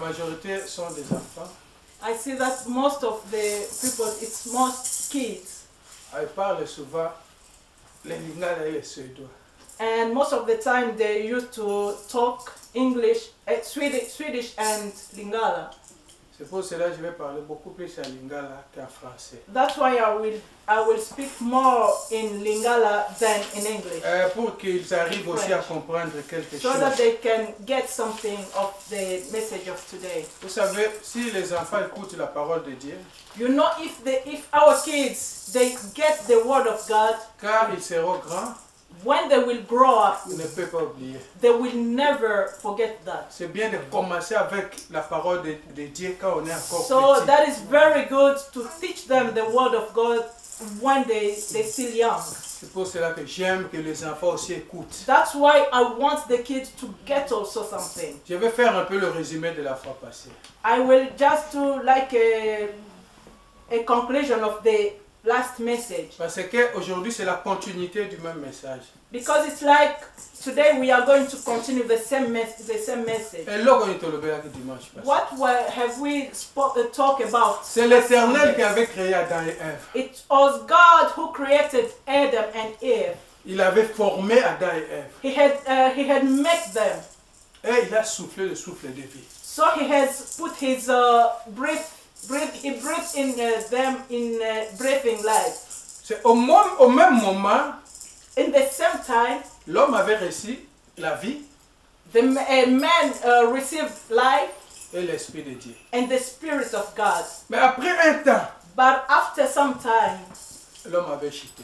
majorité sont des enfants. I see that most of the people, it's most kids. Ils parlent souvent les Lingala et les Suédois. And most of the time they used to talk English, Swedish and Lingala. C'est pour cela que je vais parler beaucoup plus en Lingala qu'en français. That's why I will speak more in Lingala than in English. Pour qu'ils arrivent aussi à comprendre quelque So chose. that they can get something of the message of today. Vous savez, si les enfants écoutent la parole de Dieu, You know, if our kids, they get the word of God, quand ils seront grands, when they will grow up, ils ne peuvent pas oublier. they will never forget that. C'est bien de commencer avec la parole de Dieu quand on est encore So petit. that is very good to teach them the word of God when they're still young. C'est pour cela que j'aime que les enfants aussi écoutent. That's why I want the kids to get also something. Je vais faire un peu le résumé de la fois passée. I will just do like a conclusion of the last message. Parce qu'aujourd'hui, c'est la continuité du même message. Because it's like today we are going to continue the same message. Et là, on est au lever dimanche passé. Have we talked about? C'est l'Éternel qui avait créé Adam et Ève. It was God who created Adam and Eve. Il avait formé Adam et Ève. He had made them. Et il a soufflé le souffle de vie. So he has put his he breathed in them in breathing life. C'est au même moment, In the same time, l'homme avait reçu la vie man received life et l'Esprit de Dieu. and the Spirit of God. Mais après un temps, But after some time, l'homme avait chuté.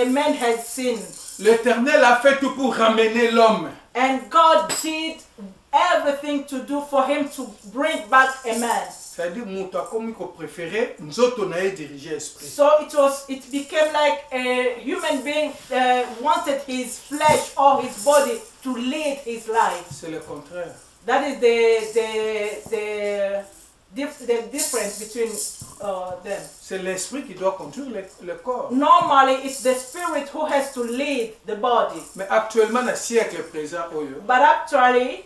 man had sinned. L'Éternel a fait tout pour ramener l'homme. And God did everything to do for him to bring back a man. C'est-à-dire, mon comme il préféré, nous autres on a dirigé l'esprit. So it became like a human being wanted his flesh or his body to lead his life. C'est le contraire. That is the difference between them. C'est l'esprit qui doit conduire le corps. Normally, it's the spirit who has to lead the body. Mais actuellement, dans le siècle présent, But actually,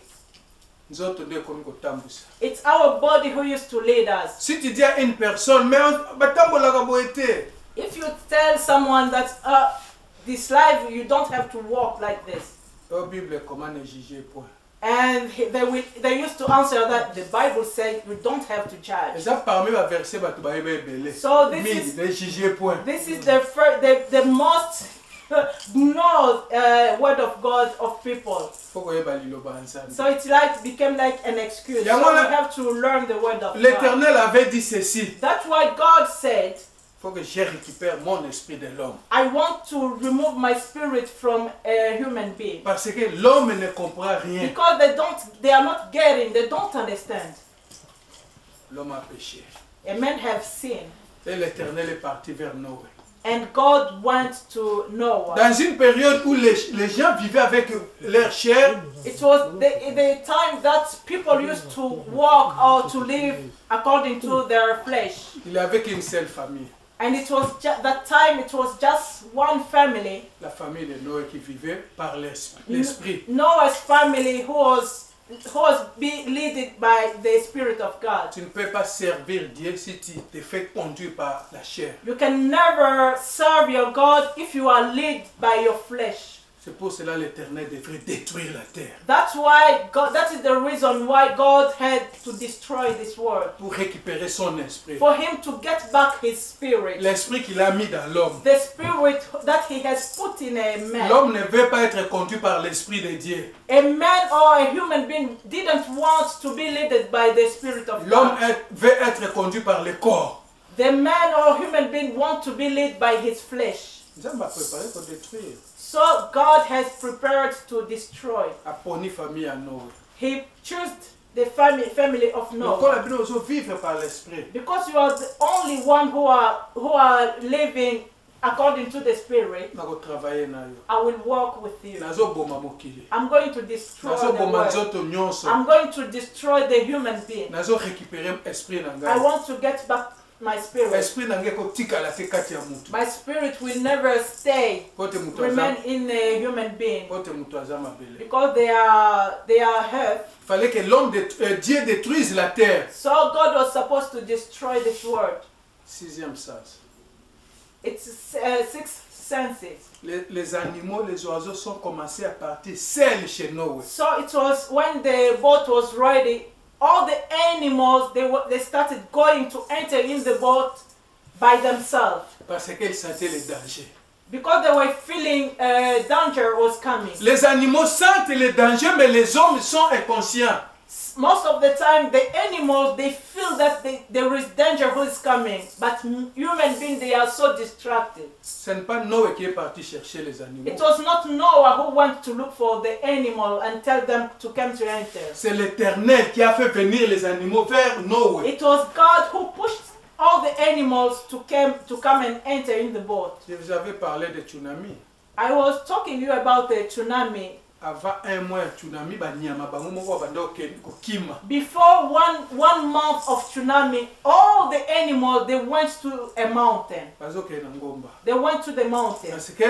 nous autres on est comme Kotambus. it's our body who used to lead us. Si tu dis à une personne, mais If you tell someone that this life you don't have to walk like this, la Bible comment ne juger point. and they used to answer that the Bible said you don't have to Et judge. ça parmi les versets bato ba yebe belé. So Ne juger point. this is the most known word of God of people. Faut que yeba liloba ensemble. So it's like became like an excuse. So we have to learn the word of God. L'Éternel avait dit ceci. That's why God said, Faut que je récupère mon esprit de l'homme. I want to remove my spirit from a human being. Parce que l'homme ne comprend rien. Because they are not getting, they don't understand. L'homme a péché. A man have sinned. Et l'Éternel est parti vers Noé. And God went to Noah. Dans une période où les gens vivaient avec leur chair, It was the time that people used to walk or to live according to their flesh. il avait qu'une seule famille. And it was that time it was just one family. La famille de Noé qui vivait par l'esprit. Noah's family who was being led by the Spirit of God. Tu ne peux pas servir Dieu si tu te fais conduire par la chair. You can never serve your God if you are led by your flesh. C'est pour cela que l'Éternel devrait détruire la terre. That is the reason why God had to destroy this world. Pour récupérer son esprit. For him to get back his spirit. L'esprit qu'il a mis dans l'homme. The spirit that he has put in a man. L'homme ne veut pas être conduit par l'esprit de Dieu. A man or a human being didn't want to be led by the Spirit of L'homme God. veut être conduit par le corps. The man or human being want to be led by his flesh. Dieu m'a préparé pour détruire. So God has prepared to destroy. A poni famille à Noé. He chose the family of Donc on a Noah. besoin de vivre par l'esprit. Because you are the only one who are living according to the Spirit, Na ko travailler na yo. I will walk with you. Nazo boma mokili. I'm going to destroy Nazo the boma world. nzoto nyonso. I'm going to destroy the human being. Nazo récupérer esprit na I ngai. want to get back my spirit. Esprit nange kotikala te kati ya mutu. My spirit will never stay, remain in a human being, because they are hurt. Fallait que Dieu détruise la terre. So God was supposed to destroy this world. Sixième sens. It's sixth senses. Les animaux, les oiseaux sont commencés à partir seuls chez Noé. So it was when the boat was ready, all the animals they started going to enter in the boat by themselves. Parce qu'ils sentaient le danger. Because they were feeling danger was coming. Les animaux sentent le danger, mais les hommes sont inconscients. Most of the time, the animals, they feel that there is danger who is coming, but human beings, they are so distracted. Ce n'est pas Noé qui est parti chercher les animaux. It was not Noah who went to look for the animal and tell them to come to enter. C'est l'Éternel qui a fait venir les animaux vers Noé. It was God who pushed all the animals to come and enter in the boat. Je vous avais parlé de tsunami. I was talking to you about the tsunami. Avant un mois tsunami banyama bango moko banda kokima. Before one month of tsunami, all the animals they went to a mountain. Bazoke na ngomba. They went to the mountain. Parce que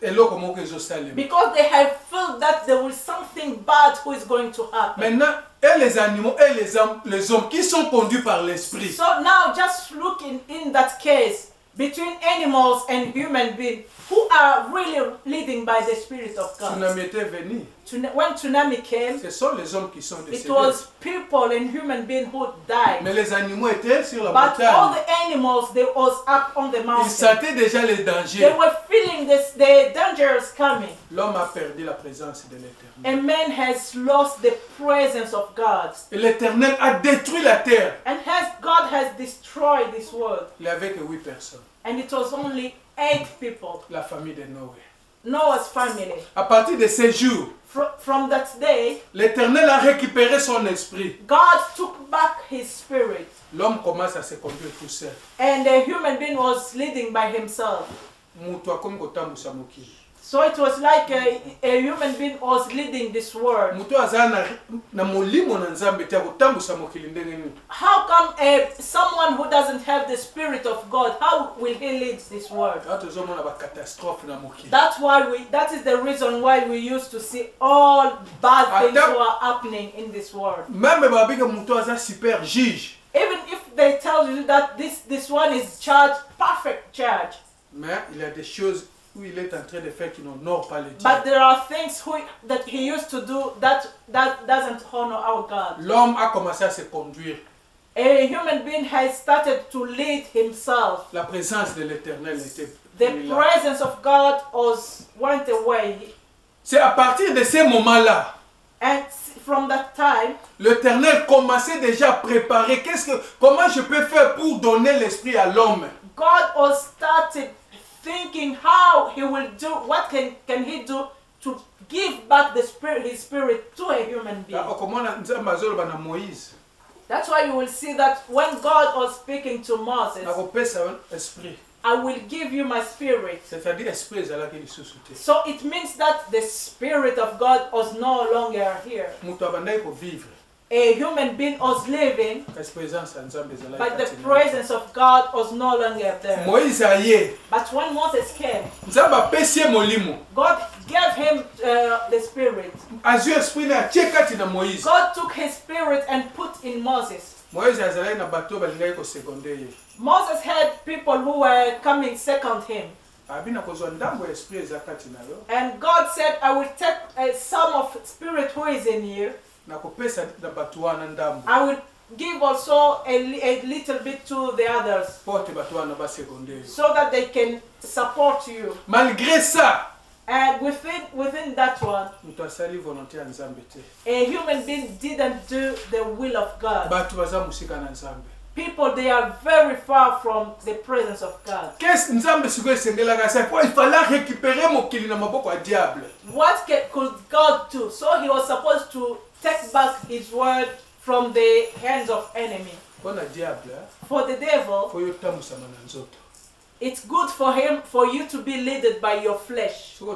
eloko moko ezosalema. Because they have felt that there was something bad who is going to happen. Maintenant, et les animaux et les hommes qui sont conduits par l'esprit. So now just looking in that case between animals and human beings who are really leading by the Spirit of God. Tsunami était venu. When tsunami came, Ce sont les hommes qui sont décédés. it was people and human beings who died. Mais les animaux étaient sur la But all montagne. the animals, they was up on the Ils mountain. sentaient déjà les They dangers. were feeling the dangers coming. L'homme a perdu la présence de l'Éternel. And man has lost the presence of God. Et l'Éternel a détruit la terre. And God has destroyed this world. Il n'y avait que 8 personnes. And it was only 8 people. La famille de Noé. Noah's family. À partir de ces jours, From that day, l'Éternel a récupéré son esprit. God took back his spirit. L'homme commence à se conduire tout seul. And a human being was leading by himself. Mutu akomi kotambusa mokili. So it was like a human being was leading this world. Mutu azana na molimo na Nzambe te kotambusa mokili ndenge nini? How come someone who doesn't have the spirit of God, how will he lead this world? Atozomona ba catastrophe na mokili. That is the reason why we used to see all bad things who are happening in this world. Même babika mutu aza super juge. Even if they tell you that this one is charged, perfect charge. Mais il y a des choses où il est en train de faire qui n'honorent pas le Dieu. But there are things that he used to do that doesn't honor our God. L'homme a commencé à se conduire. A human being has started to lead himself. La présence de l'Éternel était The là. presence of God went away. C'est à partir de ces moments-là, And from that time, l'Éternel commençait déjà à préparer. Comment je peux faire pour donner l'esprit à l'homme? God was started thinking how he will do, what can he do to give back his spirit to a human being. That's why you will see that when God was speaking to Moses, I will give you my spirit. So it means that the spirit of God was no longer here. A human being was living, but the presence of God was no longer there. But when Moses came, God gave him the spirit. God took his spirit and put in Moses. Moses had people who were coming second him. And God said, I will take some of spirit who is in you. I will give also a little bit to the others so that they can support you. Malgré ça, and within that one, a human being didn't do the will of God. People, they are very far from the presence of God. What could God do? So he was supposed to take back his word from the hands of enemy. For the devil, it's good for you to be led by your flesh. So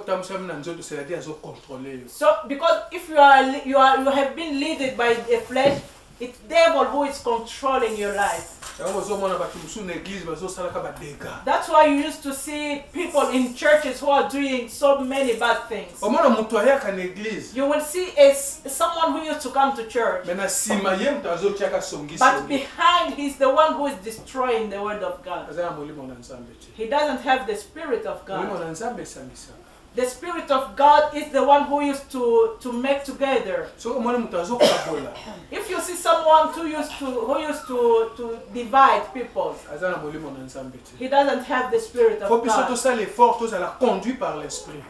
because if you have been led by the flesh, It's the devil who is controlling your life. That's why you used to see people in churches who are doing so many bad things. You will see someone who used to come to church, but behind he's the one who is destroying the word of God. He doesn't have the Spirit of God. The Spirit of God is the one who used to make together. If you see someone who used to divide people, he doesn't have the Spirit of God.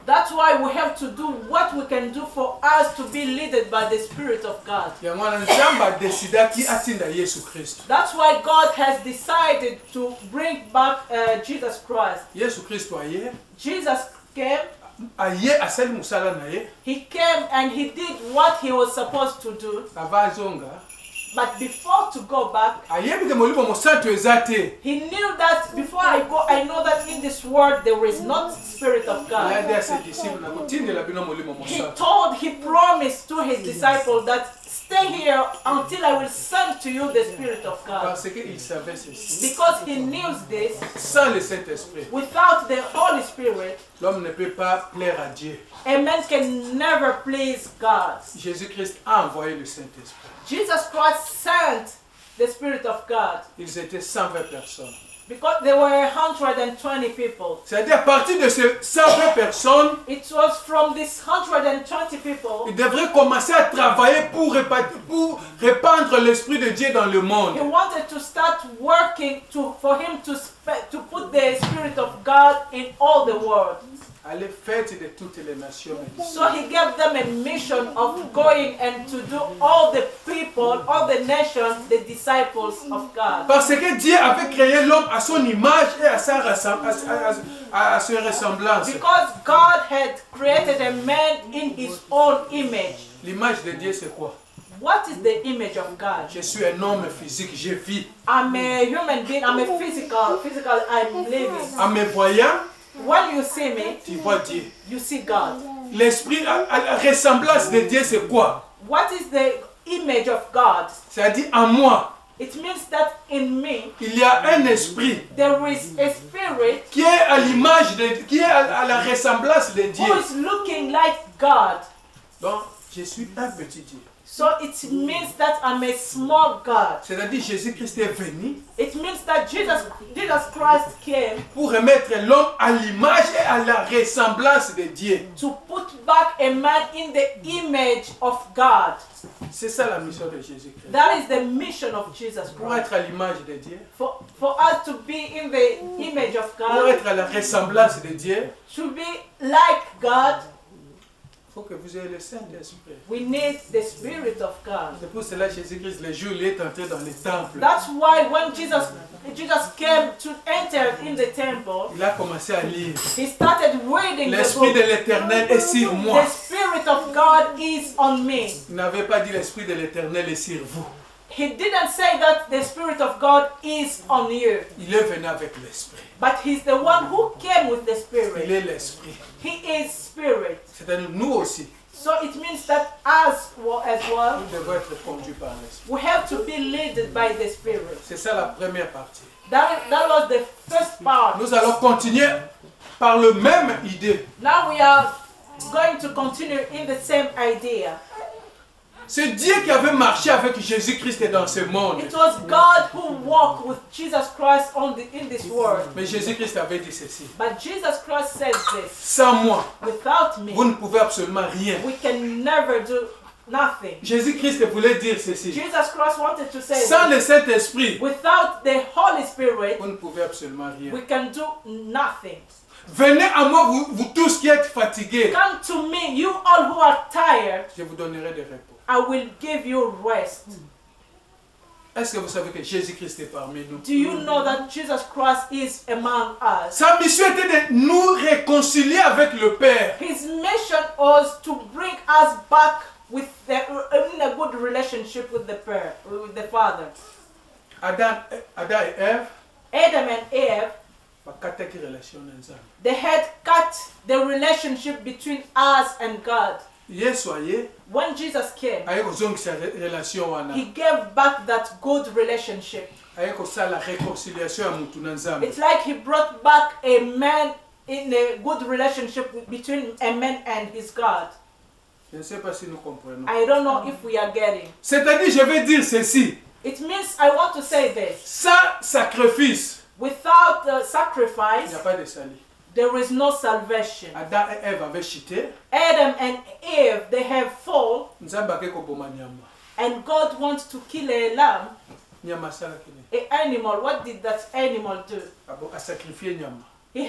That's why we have to do what we can do for us to be led by the Spirit of God. That's why God has decided to bring back Jesus Christ. Jesus came. He came and he did what he was supposed to do. But before to go back, he knew that before I go, I know that in this world there is not Spirit of God. He promised to his disciples that stay here until I will send to you the Spirit of God. Because he knew this, without the Holy Spirit, a man can never please God. Jésus-Christ a envoyé le Saint-Esprit. Jesus Christ sent the Spirit of God. Ils étaient 120 personnes. Because there were 120 people. C'est-à-dire à partir de ces 120 personnes, it was from these 120 people. Ils devraient commencer à travailler pour répandre l'esprit de Dieu dans le monde. He wanted to start working for him to put the Spirit of God in all the world. Aller faire de toutes les nations. So he gave them a mission of going and to do all the people, all the nations, the disciples of God. Parce que Dieu avait créé l'homme à son image et à sa ressemblance. Because God had created a man in his own image. L'image de Dieu c'est quoi? What is the image of God? Je suis un homme physique, je vis. I'm a human being, I'm a physical, I'm living. En me voyant, when you see me, tu vois Dieu. You see God. L'esprit, la ressemblance de Dieu, c'est quoi? What is the image of God? C'est-à-dire en moi. It means that in me, il y a un esprit. There is a spirit. Qui est à l'image de, qui est à la ressemblance de Dieu. Who is looking like God. Donc, je suis un petit Dieu. So it means that I'm a small God. C'est-à-dire Jésus-Christ est venu. It means that Jesus Christ came. Pour remettre l'homme à l'image et à la ressemblance de Dieu. To put back a man in the image of God. C'est ça la mission de Jésus-Christ. That is the mission of Jesus Christ. Pour être à l'image de Dieu. For us to be in the image of God. Pour être à la ressemblance de Dieu. To be like God. Il faut que vous ayez le Saint-Esprit. We need the Spirit of God. C'est pour cela que Jésus-Christ, le jour où il est entré dans le temple. That's why when Jesus came to enter in the temple, il a commencé à lire. He started reading the book. L'Esprit de l'Éternel est sur moi. The Spirit of God is on me. Il n'avait pas dit l'Esprit de l'Éternel est sur vous. He didn't say that the Spirit of God is on you. Il est venu avec l'Esprit. But he's the one who came with the Spirit. Il est l'Esprit. He is Spirit. C'est-à-dire nous aussi. So it means that us as well, nous devons être conduits par l'Esprit. We have to be led by the Spirit. C'est ça la première partie. That was the first part. Nous allons continuer par le même idée. Now we are going to continue in the same idea. C'est Dieu qui avait marché avec Jésus-Christ dans ce monde. It was God who walked with Jesus Christ in this world. Mais Jésus-Christ avait dit ceci. But Jesus Christ said this. Sans moi, without me, vous ne pouvez absolument rien. We can never do nothing. Jésus-Christ voulait dire ceci. Jesus Christ wanted to say sans le Saint-Esprit, without the Holy Spirit, vous ne pouvez absolument rien. We can do nothing. Venez à moi, vous tous qui êtes fatigués. Come to me, you all who are tired. Je vous donnerai des repos. I will give you rest. Est-ce que vous savez que Jésus-Christ est parmi nous? Do you know that Jesus Christ is among us? Sa mission était de nous réconcilier avec le Père. His mission was to bring us back with in a good relationship with the Father. Adam et Ève. Adam and Eve. They had cut the relationship between us and God. when Jesus came, he gave back that good relationship. It's like he brought back a man in a good relationship between a man and his God. Je ne sais pas si nous comprenons. I don't know if we are getting. C'est-à-dire, je vais dire ceci. It means I want to say this. Sans sacrifice, without sacrifice, il n'y a pas de salut. There is no salvation. Adam et Ève avaient chuté. Adam and Eve, they have fallen. And God wants to kill a lamb. An animal. What did that animal do? He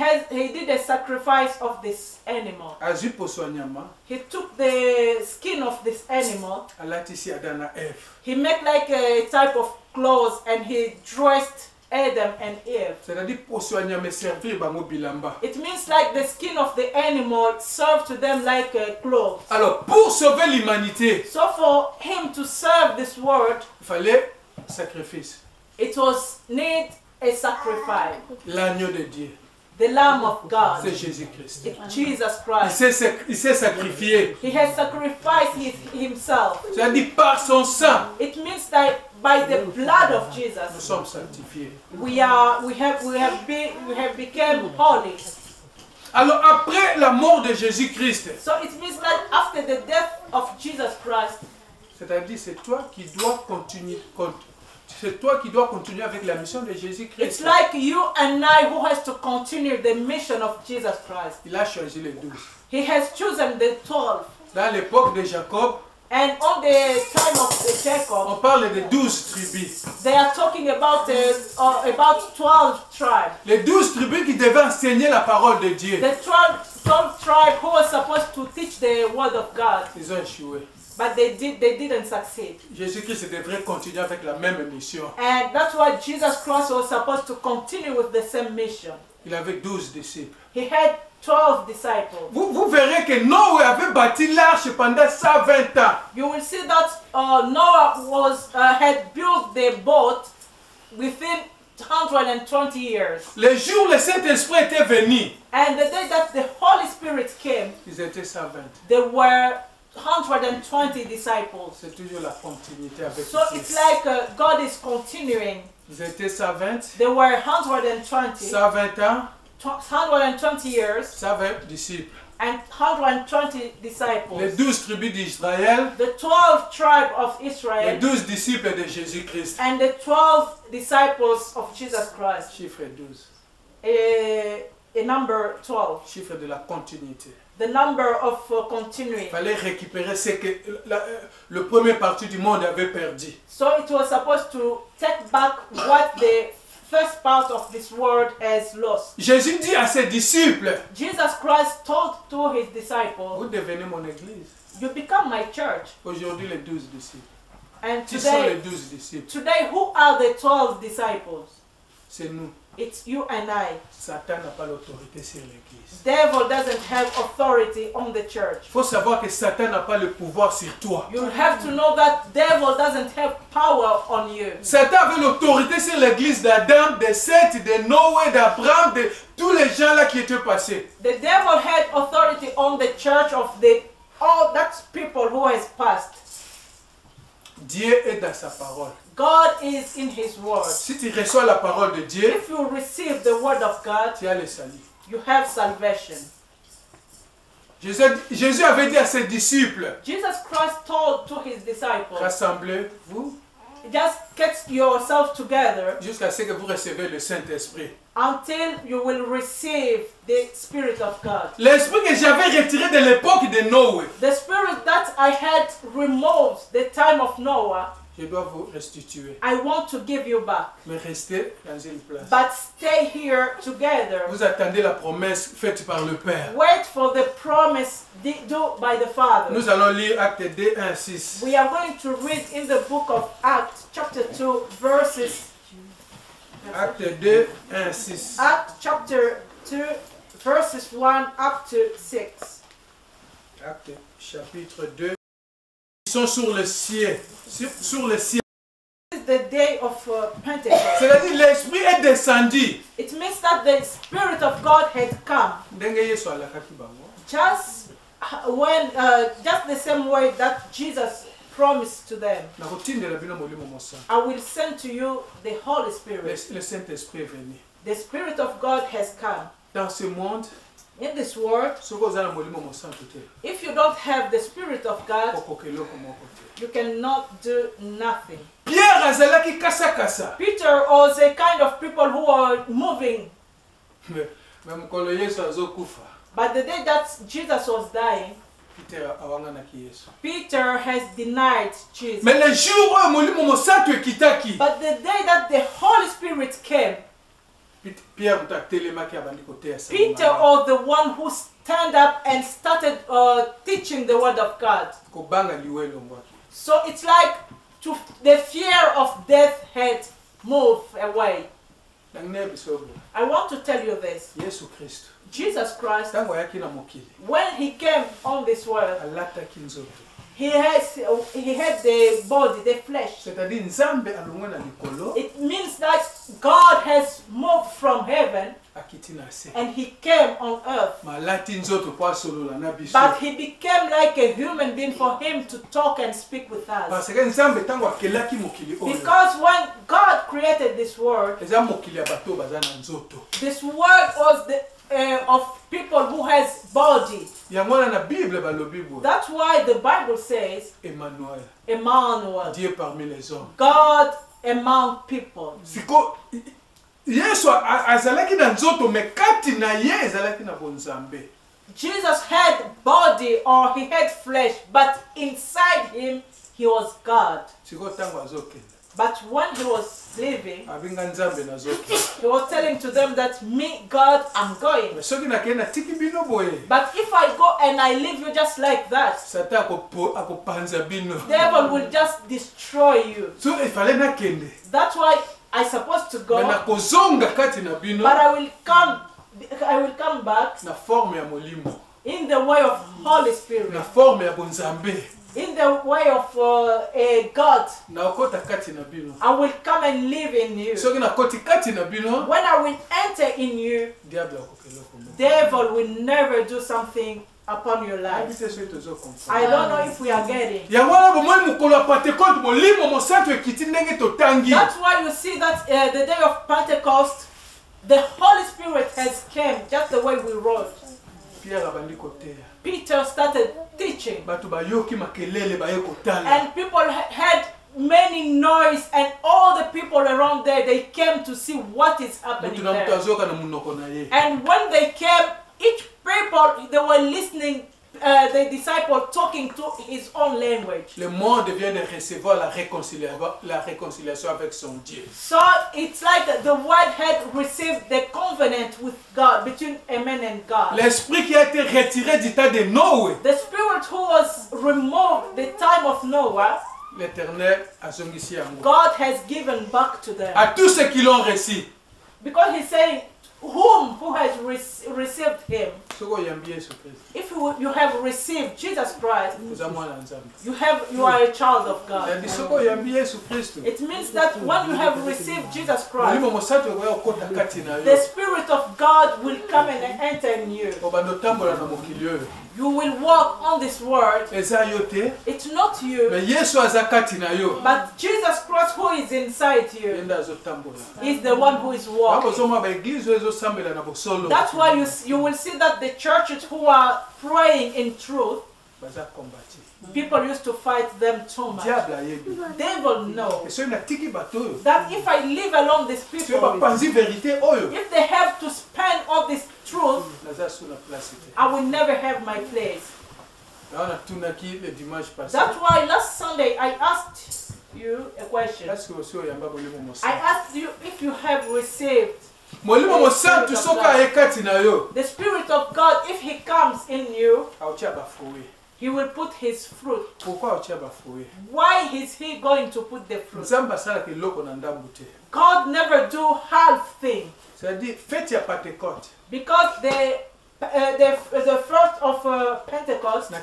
did a sacrifice of this animal. He took the skin of this animal. He made like a type of clothes and he dressed Adam and Eve. It means like the skin of the animal served to them like a cloth. Alors, pour sauver l'humanité, so for him to serve this world, il fallait sacrifice. It was need a sacrifice. L'agneau de Dieu. The Lamb of God. C'est Jésus-Christ. Jesus Christ. Il s'est sacrifié. He has sacrificed himself. C'est-à-dire par son sang. It means that by the blood of Jesus, nous sommes sanctifiés. We have become holy. Alors après la mort de Jésus-Christ. So it means that after the death of Jesus Christ. C'est-à-dire c'est toi qui dois continuer. C'est toi qui dois continuer avec la mission de Jésus-Christ. It's like you and I who has to continue the mission of Jesus Christ. Il a choisi les 12. He has chosen the 12. Dans l'époque de Jacob, and on the time of Jacob, on parle de 12 tribus. They are talking about 12 tribes. Les 12 tribus qui devaient enseigner la parole de Dieu. The 12 tribes who were supposed to teach the word of God. Ils ont échoué. But they didn't succeed. Jésus-Christ devrait continuer avec la même mission. And that's why Jesus Christ was supposed to continue with the same mission. Il avait 12 disciples. He had 12 disciples. Vous verrez que Noé avait bâti l'arche pendant 120 ans. You will see that Noah had built the boat within 120 years. Le jour où le Saint-Esprit était venu, and the day that the Holy Spirit came, ils étaient 120. They were 120 disciples. C'est toujours la continuité avec So it's like God is continuing. Ils étaient 120. They were 120. 120 ans. 120 years. 120 disciples. And 120 disciples. Les 12 tribus d'Israël. The 12 tribes of Israel. Les 12 disciples de Jésus-Christ. And the 12 disciples of Jesus Christ. Chiffre 12. A number 12. Chiffre de la continuité. The number of continuing. Il fallait récupérer ce que le premier parti du monde avait perdu. So it was supposed to take back what the first part of this world has lost. Jésus dit à ses disciples. Jesus Christ told to his disciples. Vous devenez mon église. You become my church. Aujourd'hui les 12 disciples. And qui sont les 12 disciples? Today who are the 12 disciples? C'est nous. It's you and I. Satan n'a pas l'autorité sur l'église. Devil doesn't have authority on the church. Il faut savoir que Satan n'a pas le pouvoir sur toi. You have to know that devil doesn't have power on you. Satan avait l'autorité sur l'église d'Adam, de Seth, de Noé, d'Abraham, de tous les gens là qui étaient passés. The devil had authority on the church of all that people who has passed. Dieu est dans sa parole. God is in his word. Si tu reçois la parole de Dieu, if you receive the word of God, tu as le salut. You have salvation. Jésus avait dit à ses disciples, Jesus Christ told to his disciples, rassemblez-vous, just get yourself together, jusqu'à ce que vous recevez le Saint-Esprit. Until you will receive the Spirit of God. L'esprit que j'avais retiré de l'époque de Noé. The spirit that I had removed the time of Noah. Je dois vous restituer. I want to give you back. Mais restez dans une place. But stay here together. Vous attendez la promesse faite par le Père. Wait for the promise due by the Father. Nous allons lire Acte 2, 1, 6. We are going to read in the book of Acts, chapter 2, verses. Acte 2, 1, 6. Acts chapter 2, verses 1 up to 6. Acte chapitre 2. Ils sont sur le ciel. Sur le ciel. This is the day of Pentecost. C'est-à-dire l'esprit est descendu. It means that the Spirit of God had come. Just when just the same way that Jesus promised to them, I will send to you the Holy Spirit. Le Saint-Esprit est venu. The Spirit of God has come. Dans ce monde, in this world, if you don't have the Spirit of God, you cannot do nothing. Pierre azalaki kasa kasa. Peter was a kind of people who are moving. But the day that Jesus was dying, Peter has denied Jesus. But the day that the Holy Spirit came, Peter was the one who stand up and started teaching the word of God. So it's like the fear of death had moved away. I want to tell you this. Jesus Christ, when he came on this world, he had the body, the flesh. It means that God has moved from heaven and he came on earth. But he became like a human being for him to talk and speak with us. Because when God created this world, this world was the of people who has body. That's why the Bible says Emmanuel. Dieu parmi les hommes. God among people. Jesus had body or he had flesh, but inside him he was God. But when he was leaving, he was telling to them that me, God, I'm going. But if I go and I leave you just like that, the devil will just destroy you. That's why I'm supposed to go. But I will come back in the way of Holy Spirit. In the way of a God, I will come and live in you. When I will enter in you, devil will never do something upon your life. I don't know if we are getting. That's why you see that the day of Pentecost, the Holy Spirit has come just the way we wrote. Peter started teaching. And people had many noise, and all the people around there, they came to see what is happening there. And when they came, each people, they were listening, the disciple talking to his own language. Le monde vient de recevoir la réconciliation avec son Dieu. So it's like the word had received the covenant with God, between a man and God. L'esprit qui a été retiré du temps de Noé. The spirit who was removed the time of Noah. L'Éternel a zongi yango. God has given back to them. À tous ceux qui l'ont reçu. Because he's saying, who has received him. If you have received Jesus Christ, you are a child of God. It means that when you have received Jesus Christ, the Spirit of God will come and enter in you. You will walk on this world. It's not you. But Jesus Christ, who is inside you, is the one who is walking. That's why you will see that the churches who are praying in truth, people used to fight them too much. Devil knows that if I live along these people, if they have to spend all this truth, I will never have my place. That's why last Sunday I asked you a question. I asked you if you have received the Spirit of God. If He comes in you, He will put His fruit. Why is He going to put the fruit? God never do half thing. Because the fruit of Pentecost,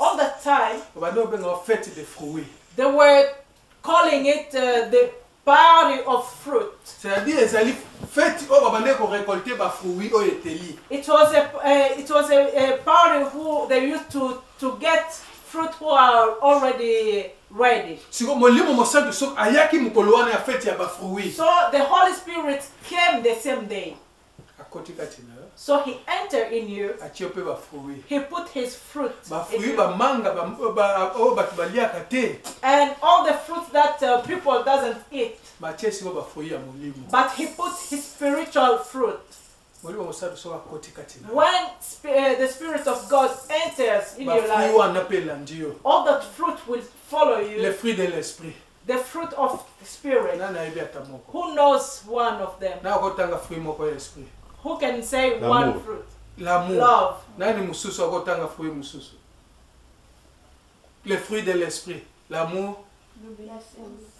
all the time, they were calling it party of fruit. C'est-à-dire ezali fête o babande ko récolter ba fruits o eteli. It was a party who they used to get fruit who are already ready. Siko molimo mosantu sok ayaki mukolo wana ya fête ya ba fruits. So the Holy Spirit came the same day. Akotika tina. So he entered in you. Achiope ba fruits. He put his fruit. Ba fruits ba manga ba o batu baliaka te. And all the fruits that people doesn't eat. Ba tie siko ba fruits ya molimo. But he put his spiritual fruit. When the Spirit of God enters in your life, all that fruit will follow you. Le fruit de l'esprit. The fruit of the Spirit. Who knows one of them? Who can say one fruit? L'amour. Le fruit de l'esprit. L'amour.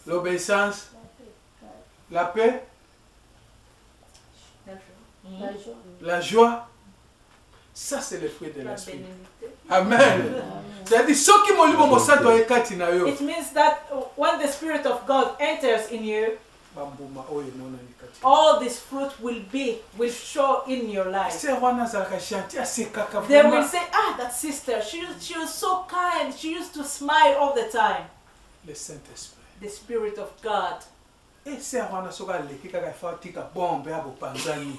L'obéissance. La paix. La joie, ça c'est le fruit de l'esprit. Amen. C'est-à-dire, ceux qui m'ont lu mon message doivent être katina yo. It means that when the Spirit of God enters in you, all this fruit will show in your life. They will say, ah, that sister, she was so kind. She used to smile all the time. Le Saint-Esprit. The Spirit of God. Et c'est wana soka leki kaka fatika bombe abo panzani.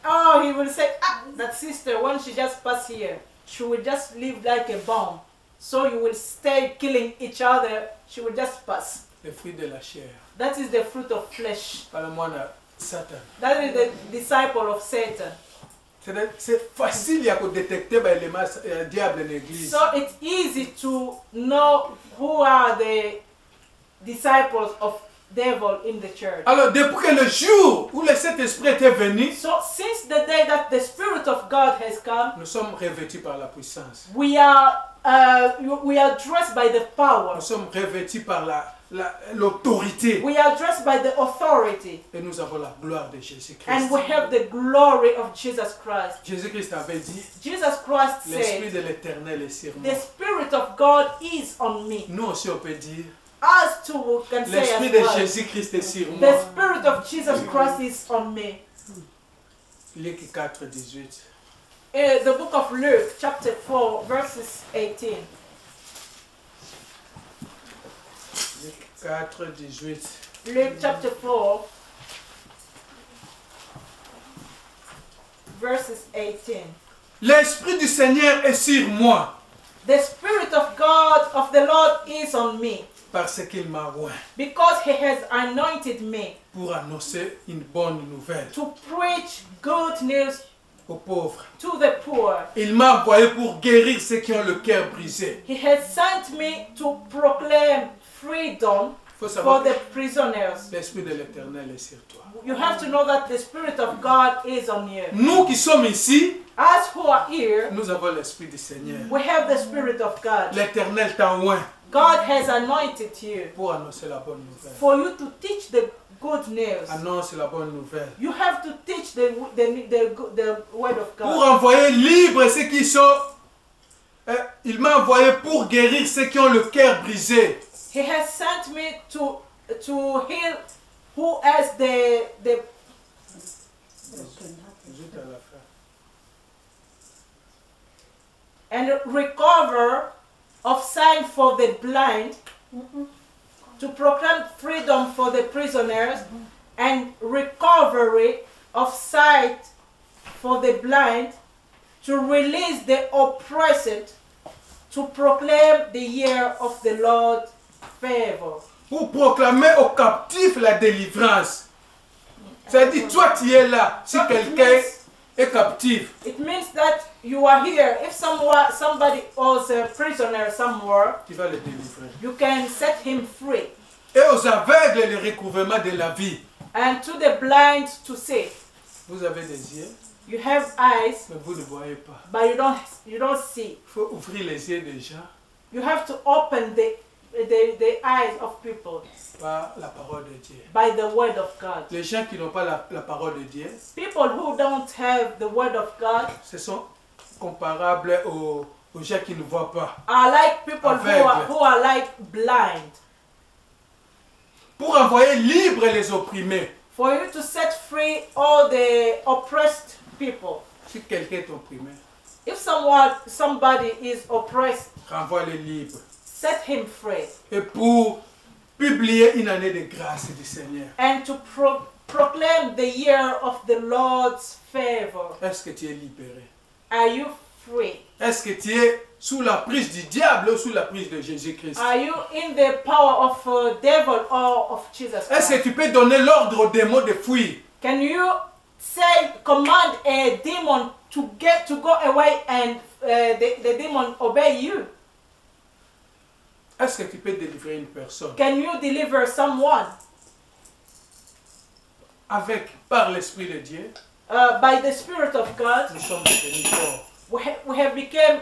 Oh, he will say, ah, that sister, when she just pass here, she will just live like a bomb. So you will stay killing each other. She will just pass. Le fruit de la chair. That is the fruit of flesh. Satan. That is the disciple of Satan. C'est facile à détecter les éléments diable dans l'église. So it's easy to know who are the disciples of devil in the church. Alors depuis que le jour où le Saint-Esprit était venu, so since the day that the Spirit of God has come, nous sommes revêtus par la puissance. We are dressed by the power. Nous sommes revêtus par l'autorité. We are dressed by the authority. Et nous avons la gloire de Jésus-Christ. And we have the glory of Jesus Christ. Jésus-Christ avait dit, Jesus Christ said, l'Esprit de l'Éternel est sur moi. The Spirit of God is on me. Nous aussi on peut dire, us too can say as well. L'Esprit de Jésus-Christ est sur moi. The Spirit of Jesus Christ is on me. Luc 4, 18. The book of Luke, chapter 4, verses 18. Luc 4, 18. Luke chapter 4, verses 18. L'Esprit du Seigneur est sur moi. The Spirit of God, of the Lord, is on me. Parce qu'il m'a oint. Because he has anointed me. Pour annoncer une bonne nouvelle. To preach good news aux pauvres. To the poor. Il m'a envoyé pour guérir ceux qui ont le cœur brisé. He has sent me to proclaim freedom for the prisoners. L'Esprit de l'Éternel est sur toi. You have to know that the Spirit of God is on you. Nous qui sommes ici, us who are here, nous avons l'Esprit du Seigneur. We have the Spirit of God. L'Éternel t'a oint. God has anointed you. Pour annoncer la bonne nouvelle. For you to teach the good news. Annonce la bonne nouvelle. You have to teach the word of God. Pour envoyer libre ceux qui sont. Il m'a envoyé pour guérir ceux qui ont le cœur brisé. He has sent me to heal who has the and recover of sight for the blind, to proclaim freedom for the prisoners, and recovery of sight for the blind, to release the oppressed, to proclaim the year of the Lord's favor. Pour proclamer aux captifs la délivrance. C'est-à-dire, toi tu es là, si quelqu'un est captif. It means that you are here. If somebody was a prisoner somewhere, tu vas le délivrer. You can set him free. Et aux aveugles le recouvrement de la vie. And to the blind to see. Vous avez des yeux. You have eyes. Mais vous ne voyez pas. But you don't see. Il faut ouvrir les yeux des gens. You have to open the eyes of people. Par la parole de Dieu. By the word of God. Les gens qui n'ont pas la parole de Dieu. People who don't have the word of God. Ce sont comparables aux gens qui ne voient pas. Are like people who are like blind. pour envoyer libres les opprimés. For you to set free all the oppressed people. Si quelqu'un est opprimé, if somebody is oppressed, renvoie-le libre. Set him free. Et pour publier une année de grâce du Seigneur. And to proclaim the year of the Lord's favor. Est-ce que tu es libéré? Are you free? Est-ce que tu es sous la prise du diable ou sous la prise de Jésus-Christ? Are you in the power of devil or of Jesus Christ? Est-ce que tu peux donner l'ordre aux démons de fuir? Can you command a demon to go away and the demon obey you? Est-ce que tu peux délivrer une personne? Can you deliver someone? Par l'Esprit de Dieu, by the Spirit of God, nous sommes devenus forts. We have become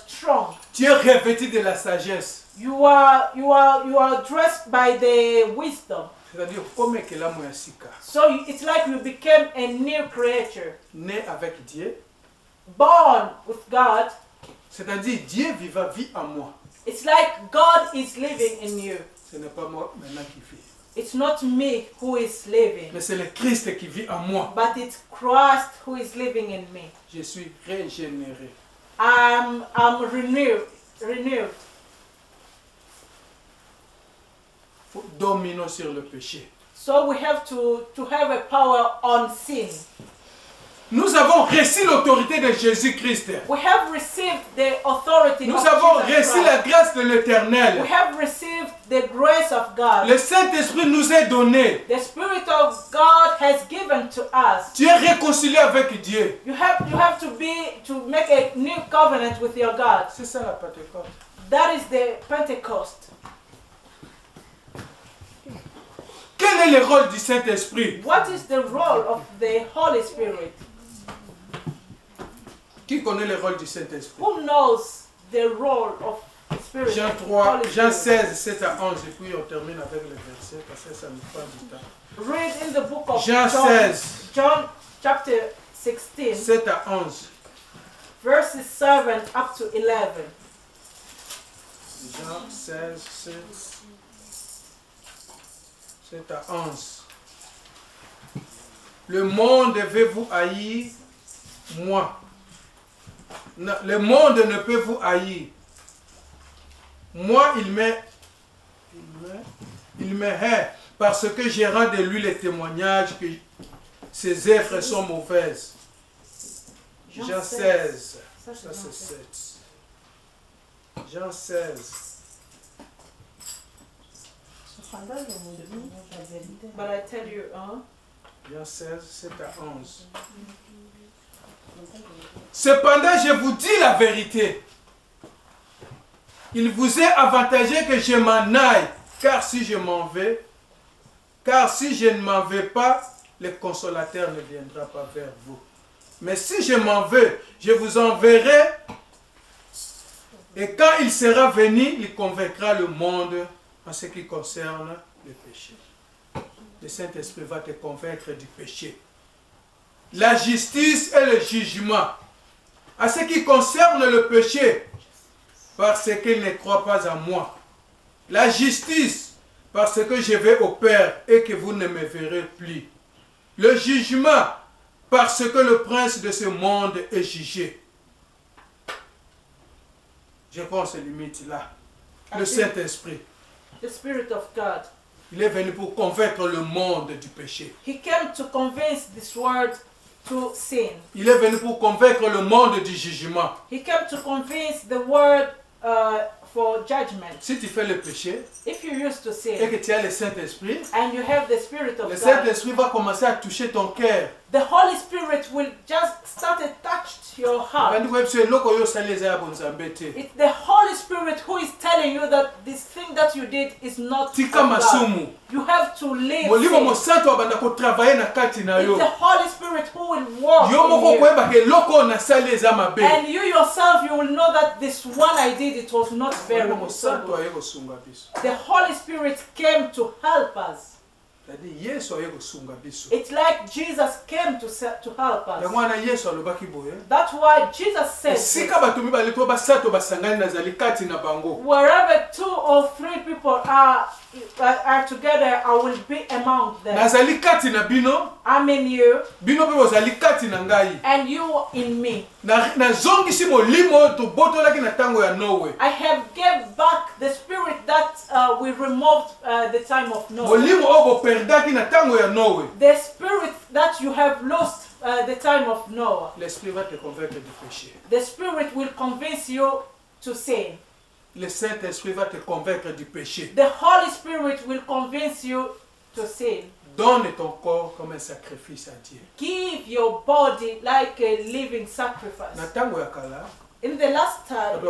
strong. Tu es revêtu de la sagesse. You are dressed by the wisdom. C'est-à-dire comme que la moyasika. So it's like you became a new creature. Né avec Dieu. Born with God. C'est-à-dire Dieu vit en moi. It's like God is living in you. Ce n'est pas moi maintenant qui vis. It's not me who is living. Mais c'est le Christ qui vit en moi. But it's Christ who is living in me. Je suis régénéré. I'm renewed. Dominons sur le péché. So we have to have a power on sin. Nous avons reçu l'autorité de Jésus-Christ. We have received the authority Nous of avons Jesus reçu Christ. la grâce de l'Éternel. We have received the grace of God. Le Saint-Esprit nous est donné. The Spirit of God has given to us. Tu es réconcilié avec Dieu. You have to make a new covenant with your God. C'est ça la Pentecôte. That is the Pentecost. Quel est le rôle du Saint-Esprit? What is the role of the Holy Spirit? Qui connaît le rôle du Saint-Esprit? Who knows the role of the Spirit? Jean 16, 7 à 11, et puis on termine avec le verset, parce que ça nous prend du temps. Read in the book of Jean 16. John chapter 16. 7 à 11. Verses 7 up to 11. Jean 16, 7 à 11. Le monde veut vous haïr, moi. Le monde ne peut vous haïr. Moi, il me hait parce que j'ai rendu de lui le témoignage que ses œuvres sont mauvaises. Jean 16. Ça, c'est 7. Jean 16. But I tell you, Jean 16, 7 à 11. Cependant, je vous dis la vérité. Il vous est avantageux que je m'en aille, car si je ne m'en vais pas, le consolateur ne viendra pas vers vous. Mais si je m'en vais, je vous enverrai, et quand il sera venu, il convaincra le monde en ce qui concerne le péché. Le Saint-Esprit va te convaincre du péché. La justice et le jugement. À ce qui concerne le péché, parce qu'il ne croit pas en moi. La justice, parce que je vais au Père et que vous ne me verrez plus. Le jugement, parce que le prince de ce monde est jugé. Je pense que limite là. Le Saint-Esprit. The Spirit of God. Il est venu pour convaincre le monde du péché. He came to convince this world to sin. Il est venu pour convaincre le monde du jugement. He came to convince the world for judgment. Si tu fais le péché, if you used to sin, et que tu as le Saint-Esprit, and you have the Spirit of le God, Saint-Esprit va commencer à toucher ton cœur. The Holy Spirit will just start to touch your heart. It's the Holy Spirit who is telling you that this thing that you did is not of God. You have to live. It's the Holy Spirit who will work in you. And you yourself, you will know that this one I did, it was not very good. The Holy Spirit came to help us. It's like Jesus came to help us. That's why Jesus said, wherever 2 or 3 people are are together, I will be among them. Nazali kati na bino. I'm in you. Bino pe bozali kati na ngai. And you in me. Na zongisi molimo to botolaki na tango ya Noe. I have gave back the spirit that we removed the time of Noah. Molimo obo perdaki na tango ya Noe. The spirit that you have lost the time of Noah. L'esprit va te convaincre du péché. The spirit will convince you to sin. Le Saint-Esprit va te convaincre du péché. The Holy Spirit will convince you to sin. Donne ton corps comme un sacrifice à Dieu. Give your body like a living sacrifice. Na tango ya kala. In the last time, it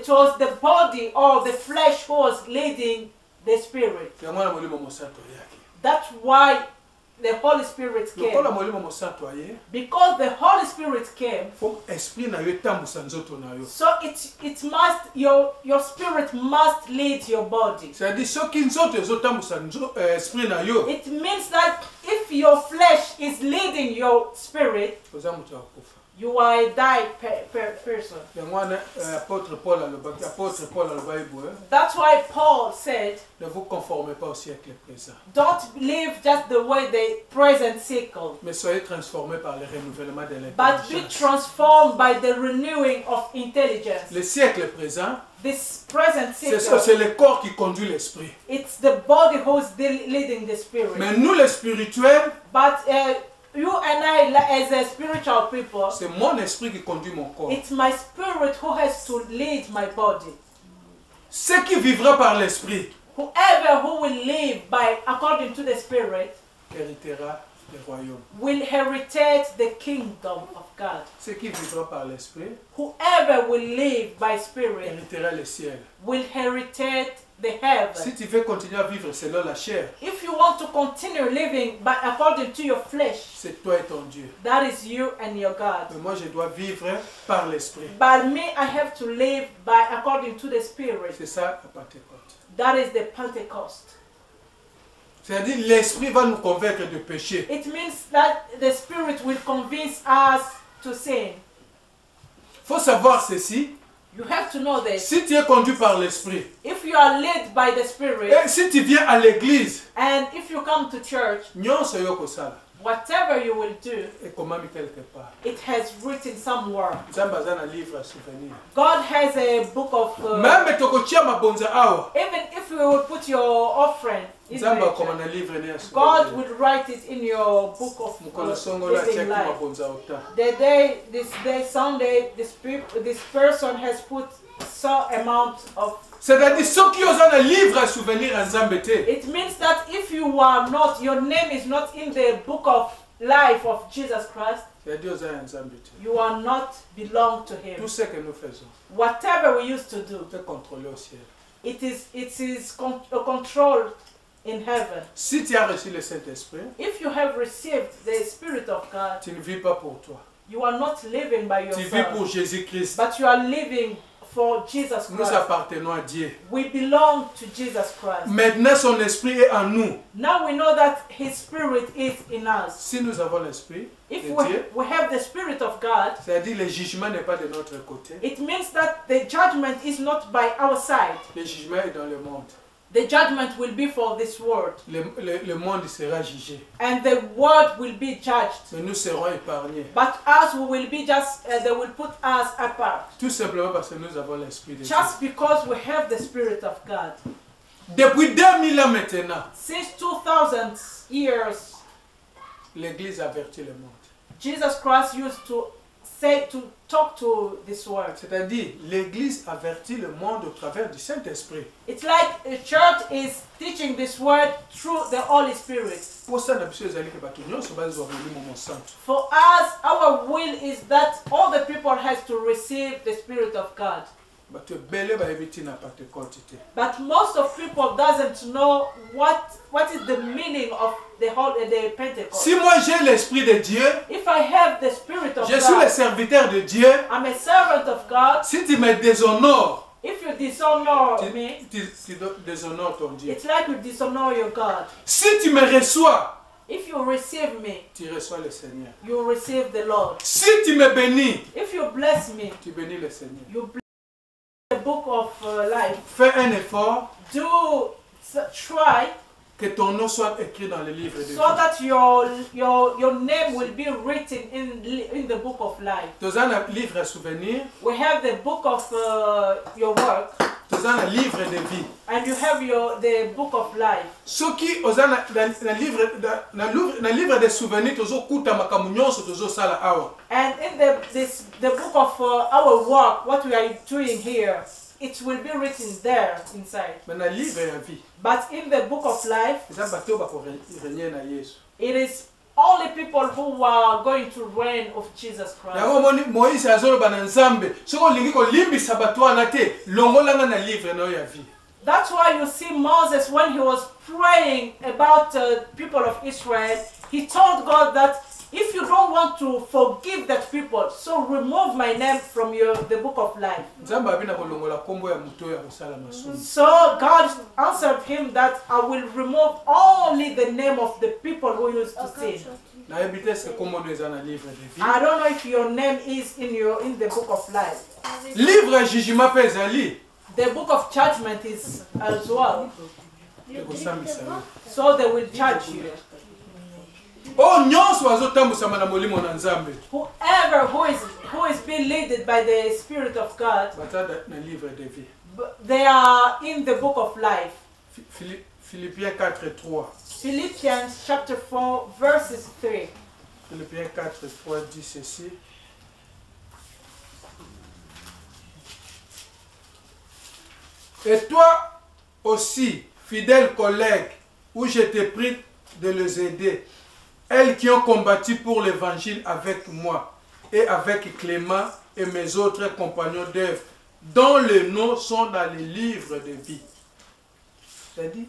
was the body or the flesh who was leading the spirit. That's why the Holy Spirit came. Because the Holy Spirit came, so it must, your spirit must lead your body. It means that if your flesh is leading your spirit, you are a die person. That's why Paul said, don't live just the way the present cycle, but be transformed by the renewing of intelligence. This present cycle, c'est le corps qui conduit l'esprit. It's the body who's leading the spirit. Mais nous les spirituels, but you and I, as a spiritual people, c'est mon esprit qui conduit mon corps. It's my spirit who has to lead my body. Ce qui vivra par l'esprit, whoever who will live by according to the spirit, héritera le royaume. Will inherit the kingdom of God. Ce qui vivra par l'esprit, whoever will live by spirit, héritera le ciel. Will inherit the heaven. Si tu veux continuer à vivre selon la chair, if you want to continue living by according to your flesh, c'est toi et ton Dieu. That is you and your God. Mais moi je dois vivre par l'esprit. But me, I have to live by according to the spirit. C'est ça la Pentecôte. That is the Pentecost. C'est-à-dire l'esprit va nous convaincre de péché. It means that the spirit will convince us to sin. Faut savoir ceci. You have to know this. Si tu es conduit par l'esprit, if you are led by the spirit, et si tu viens à l'église, and if you come to church, whatever you will do, it has written somewhere. God has a book of even if you will put your offering in God will write it in your book of living life. This day Sunday, this person has put so amount of. C'est-à-dire ceux qui osent un livre à souvenir en Zambété. It means that if you are not, your name is not in the book of life of Jesus Christ, you are not belong to Him. Tout ce que nous faisons, whatever we used to do, it is controlled in heaven. Si tu as reçu le Saint-Esprit, if you have received the Spirit of God, tu ne vis pas pour toi. You are not living by yourself. Tu vis pour Jésus-Christ. But you are living for Jesus Christ. Nous appartenons à Dieu. We belong to Jesus Christ. Maintenant son esprit est en nous. Now we know that His Spirit is in us. Si nous avons l'esprit de Dieu, we have the Spirit of God. C'est-à-dire le jugement n'est pas de notre côté. It means that the judgment is not by our side. Le jugement est dans le monde. The judgment will be for this world. Le monde sera jugé. And the world will be judged. Mais nous serons épargnés. But us, we will be just, they will put us apart. Tout simplement parce que nous avons l'esprit de Dieu. Just because we have the Spirit of God. Depuis 2000 ans maintenant. Since 2000 years. L'Église avertit le monde. Jesus Christ used to say, to talk to this world. C'est-à-dire, l'Église avertit le monde au travers du Saint-Esprit. It's like a church is teaching this word through the Holy Spirit. For us, our will is that all the people has to receive the Spirit of God. But most of people doesn't know what is the meaning of the Pentecost. Si moi j'ai l'esprit de Dieu, if I have the Spirit of God, je suis le serviteur de Dieu. I'm a servant of God. Si tu me déshonores, if you dishonor me, tu déshonores ton Dieu. It's like you dishonor your God. Si tu me reçois, if you receive me, tu reçois le Seigneur. You receive the Lord. Si tu me bénis, if you bless me, tu bénis le Seigneur. You bless book of life. Fais un effort. Try. Que ton nom soit écrit dans le livre de vie. So that your name will be written in the book of life. Dans un livre à souvenir. We have the book of your work. Dans un livre de vie. And you have the book of life. Ce qui dans livre de souvenirs tozo kuta makamunyoso tozo sala awa. And in the book of our work, what we are doing here, it will be written there inside. Mais dans livre de vie. But in the book of life, it is only people who are going to reign of Jesus Christ. That's why you see Moses, when he was praying about people of Israel, he told God that if you don't want to forgive that people, so remove my name from the book of life. So God answered him that I will remove only the name of the people who used to sin. I don't know if your name is in the book of life. The book of judgment is as well. So they will judge you. Whoever who is being led by the Spirit of God, they are in the book of life. Philippiens 4:3. Philippians chapter 4 verses 3. Philippiens 4:3 dit ceci. Et toi aussi, fidèle collègue, où je t'ai pris de les aider, elles qui ont combattu pour l'évangile avec moi et avec Clément et mes autres compagnons d'œuvre, dont les noms sont dans les livres de vie. C'est-à-dire,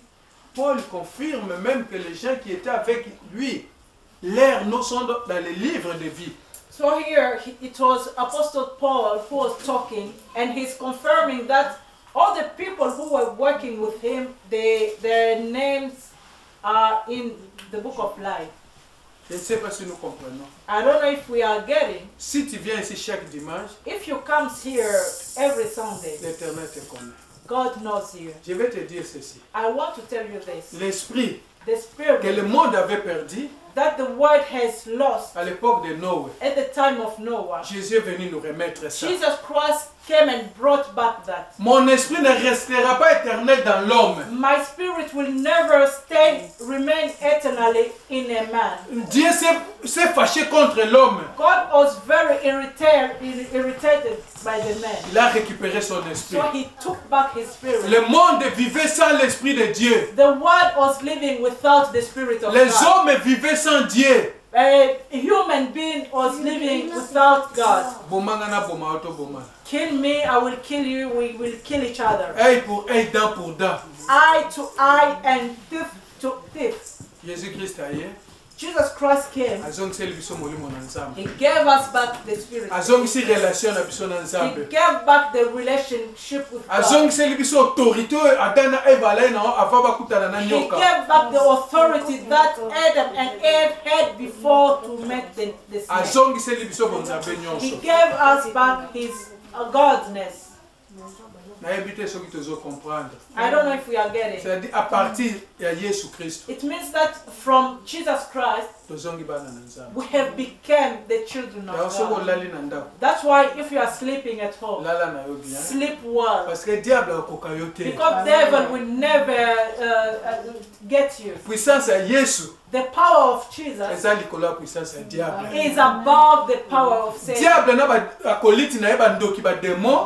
Paul confirme même que les gens qui étaient avec lui, leurs noms sont dans les livres de vie. So here it was Apostle Paul who was talking, and he's confirming that all the people who were working with him, their names are in the book of life. Je ne sais pas si nous comprenons. I don't know if we are getting. Si tu viens ici chaque dimanche, if you come here every Sunday, l'Éternel te connaît. God knows you. Je vais te dire ceci. I want to tell you this. L'esprit que le monde avait perdu, that the world has lost, à l'époque de Noé, at the time of Noah, Jésus est venu nous remettre ça. Jesus Christ came and brought back that. Mon esprit ne restera pas éternel dans l'homme. My spirit will never remain eternally in a man. Dieu s'est fâché contre l'homme. God was very irritated by the man. Il a récupéré son esprit. So he took back his spirit. Le monde vivait sans l'esprit de Dieu. The world was living without the spirit of God. Les hommes vivaient sans Dieu. A human being was living without God. Kill me, I will kill you, we will kill each other. Œil pour œil, dent pour dent. Eye to eye and teeth to teeth. Jésus-Christ a hier. Jesus Christ came. He gave us back the spirit. He gave back the relationship with God. He gave back the authority that Adam and Eve had before to make the snake. He gave us back his godness. I don't know if we are getting. C'est-à-dire à partir de Jésus Christ. It means that from Jesus Christ, we have become the children of God. That's why if you are sleeping at home, sleep well. Because the devil will never get you. The power of Jesus is above the power of Satan.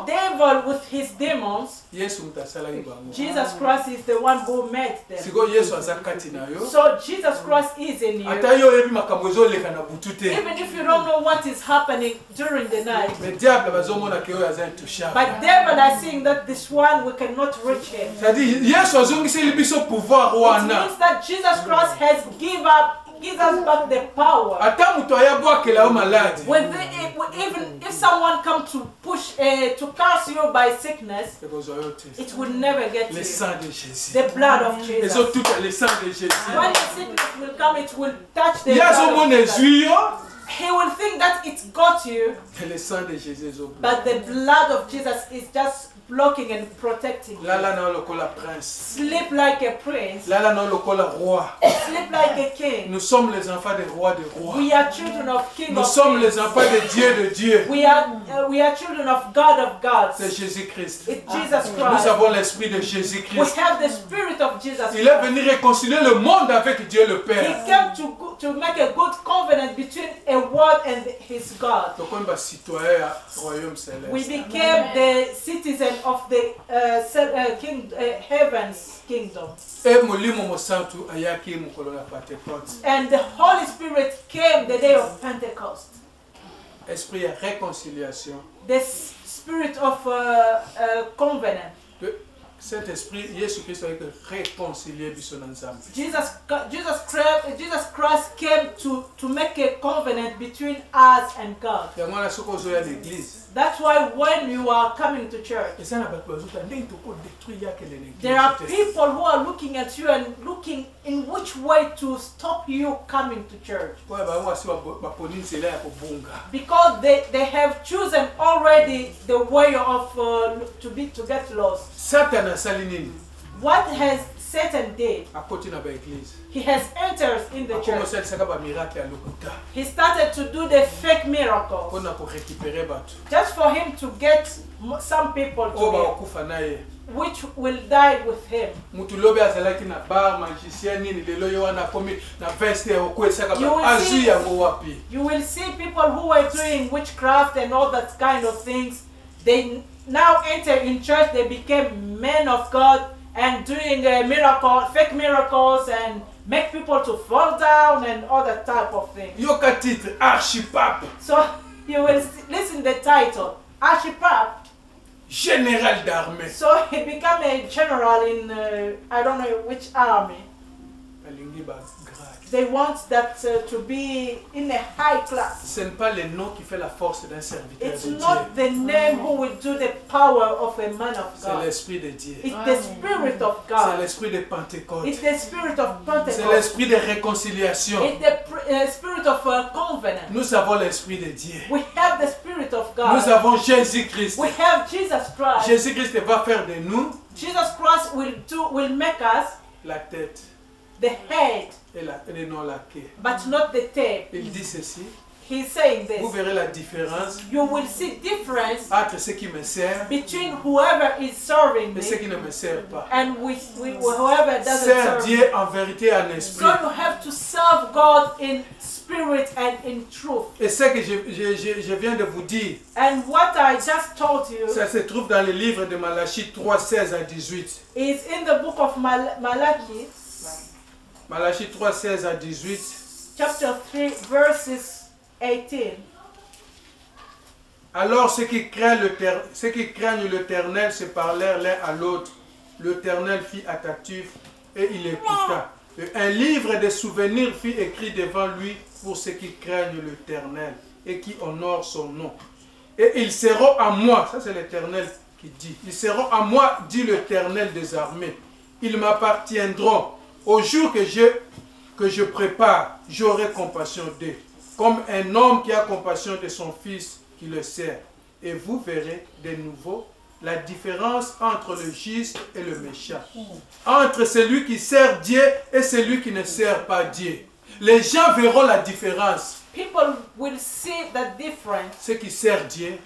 Devil with his demons, Jesus Christ is the one who made them. So Jesus Christ is in you. Even if you don't know what is happening during the night. But devil are saying that this one we cannot reach him. It means that Jesus Christ has given us back the power. Even if someone comes to push to curse you by sickness, it will never get you. The blood of Jesus. When the sickness will come, it will touch the blood of Jesus. He will think that it got you. Le sang de Jésus. But the blood of Jesus is just blocking and protecting you. Sleep like a prince. Sleep like a king. Nous sommes les enfants des rois des rois. We are children of kings. Nous sommes les enfants de Dieu de Dieu. We are children of gods. C'est Jésus-Christ. It's Jesus Christ. Nous avons l'esprit de Jésus-Christ. We have the spirit of Jesus Christ. Il est venu réconcilier le monde avec Dieu le Père. He came to make a good covenant between a world and his God. We became the citizens of the heaven's kingdom. And the Holy Spirit came the day of Pentecost. Esprit de réconciliation. The spirit of covenant. Saint-Esprit, Jésus-Christ a été réconcilié ensemble. Jesus Christ came to make a covenant between us and God. That's why when you are coming to church, there are people who are looking at you and looking in which way to stop you coming to church. Because they have chosen already the way of to get lost. What has Satan did? He has entered in the church. He started to do the fake miracles just for him to get some people to him, which will die with him. You will see people who are doing witchcraft and all that kind of things. They now enter in church, they became men of God and doing fake miracles and make people to fall down and all that type of things. So you will listen the title, Archipap. Général d'armée. So he became a general in I don't know which army. They want that to be in a high class. Ce n'est pas le nom qui fait la force d'un serviteur It's de Dieu. not the name who will do the power of a man of C'est God. l'esprit de Dieu. It's the spirit of C'est God. l'esprit de Pentecôte. It's the spirit of C'est Pentecost. l'esprit de réconciliation. It's the spirit of covenant. Nous avons l'esprit de Dieu. We have the spirit of God. Nous avons Jésus-Christ. We have Jesus Christ. Jésus-Christ va faire de nous Jesus Christ will make us la tête the head, et non la queue. but not the tail. Il dit ceci. He's saying Vous this. verrez la différence You will see difference entre ceux qui me servent between whoever is serving et ceux me qui ne me servent pas. and whoever doesn't Serve serve me. Dieu en vérité et en esprit. So you have to serve God in spirit and in truth. Et ce que je viens de vous dire, And what I just told you ça se trouve dans le livre de Malachie 3, 16 à 18. is in the book of Malachi, Malachie 3, 16 à 18. chapter 3, verses 18. Alors ceux qui craignent l'Éternel se parlèrent l'un à l'autre. L'Éternel fit attentif et il écouta. Et un livre de souvenirs fut écrit devant lui pour ceux qui craignent l'Éternel et qui honorent son nom. Et ils seront à moi, ça c'est l'Éternel qui dit, ils seront à moi, dit l'Éternel des armées. Ils m'appartiendront. Au jour que je prépare, j'aurai compassion d'eux, comme un homme qui a compassion de son fils qui le sert. Et vous verrez de nouveau la différence entre le juste et le méchant, entre celui qui sert Dieu et celui qui ne sert pas Dieu. Les gens verront la différence. People will see the difference Ceux qui servent Dieu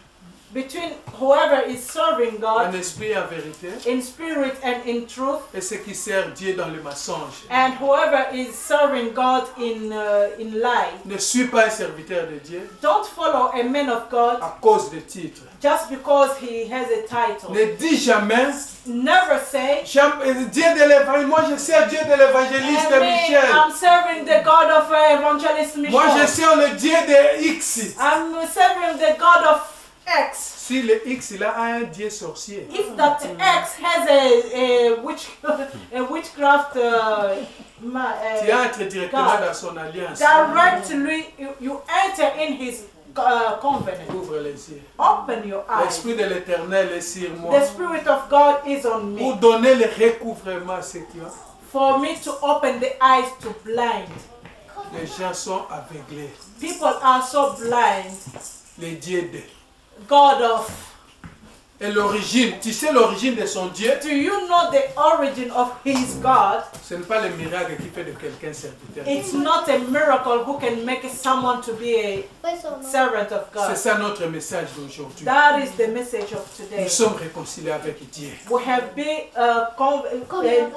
between whoever is serving en God esprit et en vérité in spirit and in truth et ceux qui servent Dieu dans le mensonge. and whoever is serving God in lie. Ne suis pas un serviteur de Dieu Don't follow a man of God à cause des titres. just because he has a title. Ne dis jamais Never say, Dieu de l'évangile. Moi je sers Dieu de l'évangéliste Michel. I'm serving the God of evangelist Michel. Moi je sers le Dieu de X. I'm serving the God of X. Si le X il a un Dieu sorcier. If that X has a witchcraft Tu entres directement God, dans son alliance. directly you enter in his covenant. Ouvre les yeux. Open your eyes. L'esprit de l'Éternel est sur moi. The Spirit of God is on Pour me. donner le recouvrement à ceux qui ont. For me to open the eyes to blind. Les gens sont aveuglés. People are so blind. Les dieux de. God of. Et l'origine, tu sais l'origine de son Dieu? Do you know the origin of his God? Ce n'est pas le miracle qui fait de quelqu'un serviteur. It's not a miracle who can make someone to be a servant of God. C'est ça notre message d'aujourd'hui. That is the message of today. Nous sommes réconciliés avec Dieu. We have been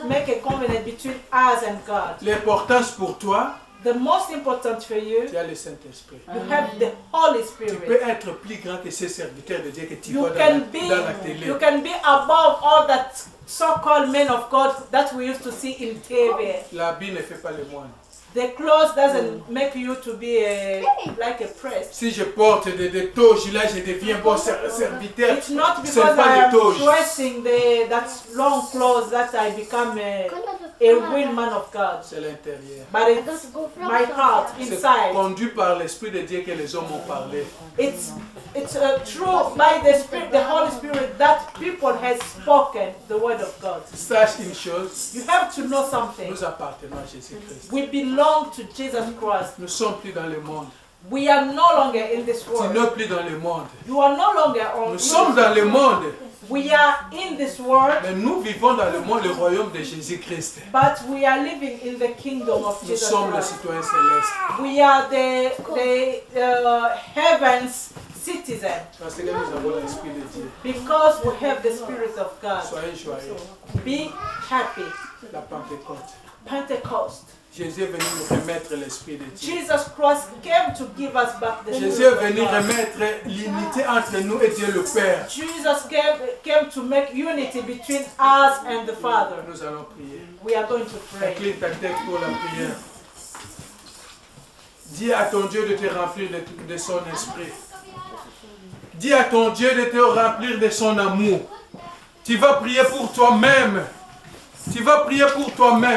make a covenant between us and God. L'importance pour toi, the most important for you, tu as le Saint-Esprit. You have the Holy Spirit. Tu peux être plus grand que ces serviteurs de Dieu que tu vois dans la télé. You can be above all that so-called men of God that we used to see in TV. L'habit ne fait pas le moine. The clothes doesn't make you to be like a priest. Si je porte des toges, là je deviens bon serviteur. It's not because I am dressing that long clothes that I become a real man of God. C'est l'intérieur. But it's my heart inside. C'est conduit par l'Esprit de Dieu que les hommes ont parlé. It's true by the Spirit, the Holy Spirit, that people has spoken the word of God. Sache une chose. You have to know something. Nous appartenons à Jésus-Christ. We belong to Jesus Christ. Nous sommes plus dans le monde. We are no longer in this world. Tu n'es plus dans le monde. You are no longer on. Nous sommes dans le monde. We are in this world. Mais nous vivons dans le monde, le royaume de Jésus-Christ. But we are living in the kingdom of Jesus Christ. Nous sommes les citoyens célestes. We are the heavens citizens. Parce que nous avons l'Esprit de Dieu. Because we have the Spirit of God. Soyez joyeux. Be happy. La Pentecôte. Pentecost. Jésus est venu nous remettre l'Esprit de Dieu. Jesus Christ came to give us back the Spirit. Jésus est venu remettre l'unité entre nous et Dieu le Père. Jesus came to make unity between us and the Father. Nous allons prier. We are going to pray. Incline ta tête pour la prière. Dis à ton Dieu de te remplir de son esprit. Dis à ton Dieu de te remplir de son amour. Tu vas prier pour toi-même. Tu vas prier pour toi-même.